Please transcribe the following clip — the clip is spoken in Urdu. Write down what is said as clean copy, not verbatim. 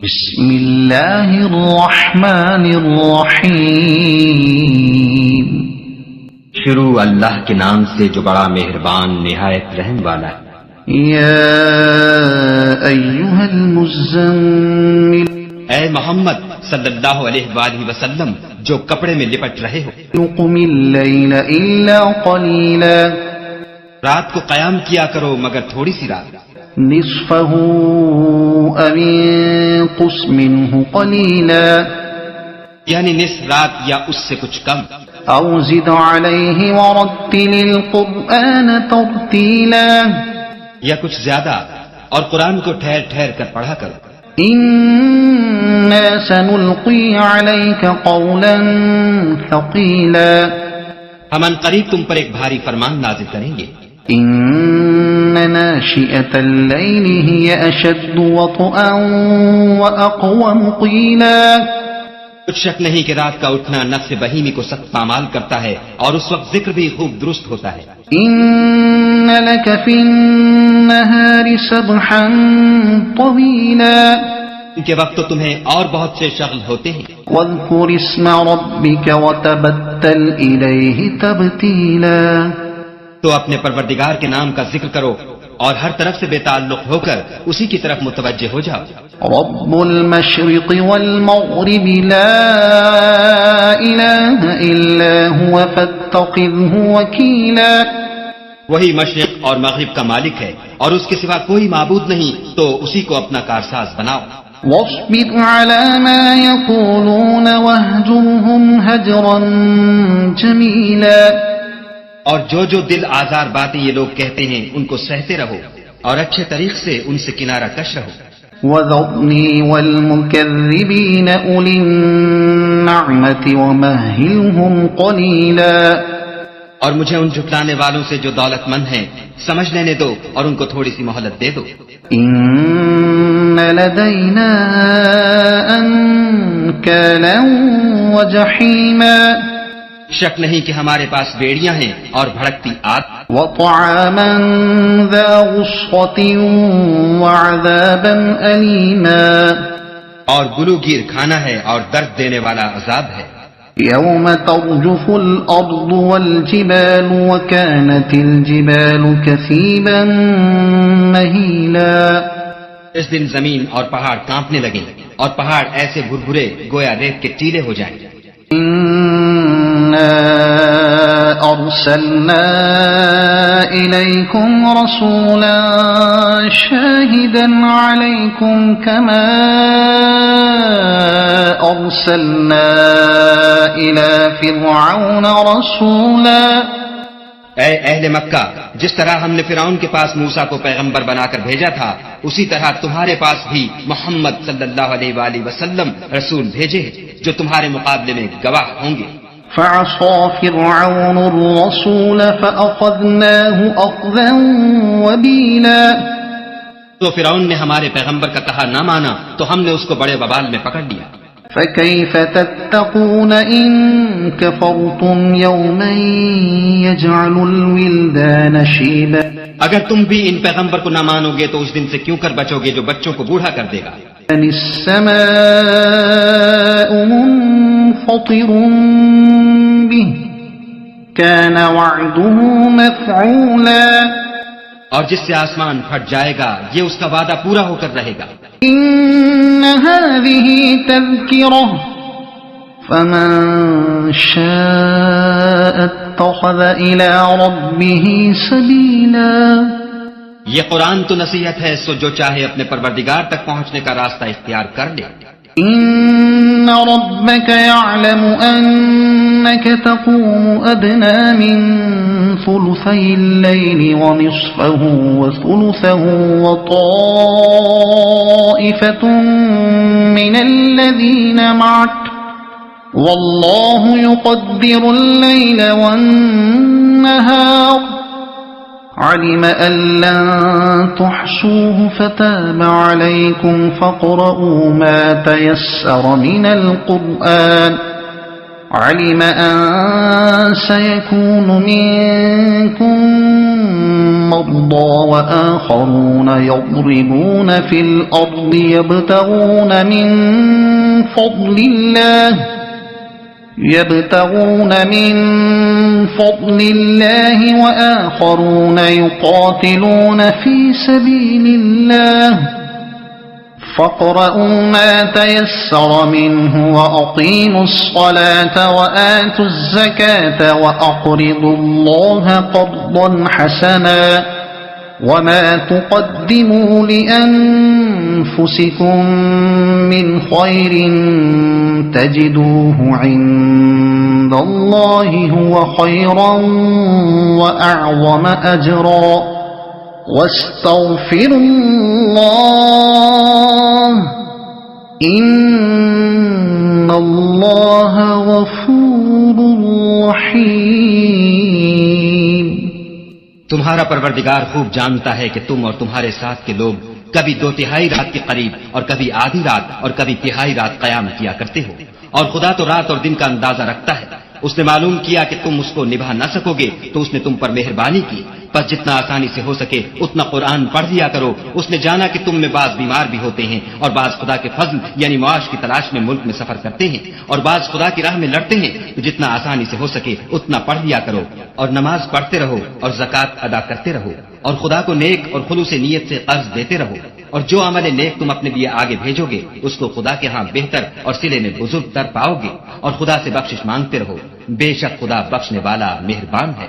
بسم اللہ الرحمن الرحیم۔ شروع اللہ کے نام سے جو بڑا مہربان نہایت رحم والا ہے۔ یا ایھا المزمل، اے محمد صلی اللہ علیہ وآلہ وسلم جو کپڑے میں لپٹ رہے ہو، قم اللیل الا قلیلا، رات کو قیام کیا کرو مگر تھوڑی سی رات، نصفہ او انقص منہ قلیلا، یعنی نصف رات یا اس سے کچھ کم، او زد علیہ ورتل القرآن ترتیلا، یا کچھ زیادہ اور قرآن کو ٹھہر ٹھہر کر پڑھا کرو۔ انا سنلقی علیک قولا ثقیلا، ہم ان قریب تم پر ایک بھاری فرمان نازل کریں گے۔ ان ناشئة اللیل ہی اشد وطئا واقوم قیلا، کچھ شک نہیں کہ رات کا اٹھنا نفس بہیمی کو سخت پامال کرتا ہے اور اس وقت ذکر بھی خوب درست ہوتا ہے۔ ان لک فی النہار سبحا طویلا، ان کے وقت تو تمہیں اور بہت سے شغل ہوتے ہیں۔ واذکر اسم ربک وتبتل الیہ تبتیلا، تو اپنے پروردگار کے نام کا ذکر کرو اور ہر طرف سے بے تعلق ہو کر اسی کی طرف متوجہ ہو جاؤ۔ رب المشرق والمغرب لا الہ الا هو فاتخذہ وکیلا، وہی مشرق اور مغرب کا مالک ہے اور اس کے سوا کوئی معبود نہیں، تو اسی کو اپنا کارساز بناؤ۔ واصبر على ما يقولون واهجرهم هجرا جمیلا، اور جو جو دل آزار باتیں یہ لوگ کہتے ہیں ان کو سہتے رہو اور اچھے طریق سے ان سے کنارہ کش رہو۔ وذرنی والمکذبین اولی النعمت ومہلهم قلیلا، اور مجھے ان جھٹلانے والوں سے جو دولت مند ہیں سمجھ لینے دو اور ان کو تھوڑی سی مہلت دے دو۔ ان لدینا انکالا وجحیما، شک نہیں کہ ہمارے پاس بیڑیاں ہیں اور بھڑکتی آگ، وطعاما ذا غصة وعذابا أليما، اور گلوگیر کھانا ہے اور درد دینے والا عذاب ہے۔ يوم ترجف الأرض والجبال وكانت الجبال كثيبا مهيلا، اس دن زمین اور پہاڑ کانپنے لگیں اور پہاڑ ایسے بھربھرے گویا ریت کے ٹیلے ہو جائیں۔ إنا أرسلنا إليكم رسولا شاهدا عليكم كما أرسلنا إلى فرعون رسولا، اے اہل مکہ، جس طرح ہم نے فرعون کے پاس موسیٰ کو پیغمبر بنا کر بھیجا تھا اسی طرح تمہارے پاس بھی محمد صلی اللہ علیہ وآلہ وسلم رسول بھیجے ہیں جو تمہارے مقابلے میں گواہ ہوں گے۔ فعصى فرعون الرسول فأخذناه أخذا وبيلا، تو فرعون نے ہمارے پیغمبر کا کہا نہ مانا تو ہم نے اس کو بڑے وبال میں پکڑ لیا۔ فكيف تتقون إن كفرتم يوما يجعل الولدان شيبا، اگر تم بھی ان پیغمبر کو نہ مانو گے تو اس دن سے کیوں کر بچو گے جو بچوں کو بوڑھا کر دے گا۔ السماء منفطر به كان وعده مفعولا، اور جس سے آسمان پھٹ جائے گا یہ اس کا وعدہ پورا ہو کر رہے گا۔ إن هذه تذكرة فمن شاء اتخذ إلى ربه سبيلا، یہ قرآن تو نصیحت ہے، سو جو چاہے اپنے پروردگار تک پہنچنے کا راستہ اختیار کر لے۔ إن ربك يعلم أنك تقوم أدنى من ثلثي الليل ونصفه وثلثه وطائفة من الذين معك والله يقدر الليل والنهار، علم أن لن تحصوه فتاب عليكم فاقرؤوا ما تيسر من القرآن، علم أن سيكون منكم مرضى وآخرون يضربون في الأرض يبتغون من فضل الله وآخرون يقاتلون في سبيل الله فاقرؤوا ما تيسر منه وأقيموا الصلاة وآتوا الزكاة وأقرضوا الله قرضا حسنا وما تقدموا لأنفسكم من خير تجدوه عند الله هو خيرا وأعظم أجرا واستغفروا الله إن الله غفور رحيم. تمہارا پروردگار خوب جانتا ہے کہ تم اور تمہارے ساتھ کے لوگ کبھی 2/3 رات کے قریب اور کبھی آدھی رات اور کبھی 1/3 رات قیام کیا کرتے ہو، اور خدا تو رات اور دن کا اندازہ رکھتا ہے. اس نے معلوم کیا کہ تم اس کو نبھا نہ سکو گے تو اس نے تم پر مہربانی کی، پس جتنا آسانی سے ہو سکے اتنا قرآن پڑھ لیا کرو. اس نے جانا کہ تم میں بعض بیمار بھی ہوتے ہیں اور بعض خدا کے فضل یعنی معاش کی تلاش میں ملک میں سفر کرتے ہیں اور بعض خدا کی راہ میں لڑتے ہیں، تو جتنا آسانی سے ہو سکے اتنا پڑھ لیا کرو اور نماز پڑھتے رہو اور زکوٰۃ ادا کرتے رہو اور خدا کو نیک اور خلوص نیت سے قرض دیتے رہو، اور جو عمل نیک تم اپنے لیے آگے بھیجو گے اس کو خدا کے ہاں بہتر اور صلے میں بزرگ تر پاؤ گے، اور خدا سے بخشش مانگتے رہو، بے شک خدا بخشنے والا مہربان ہے.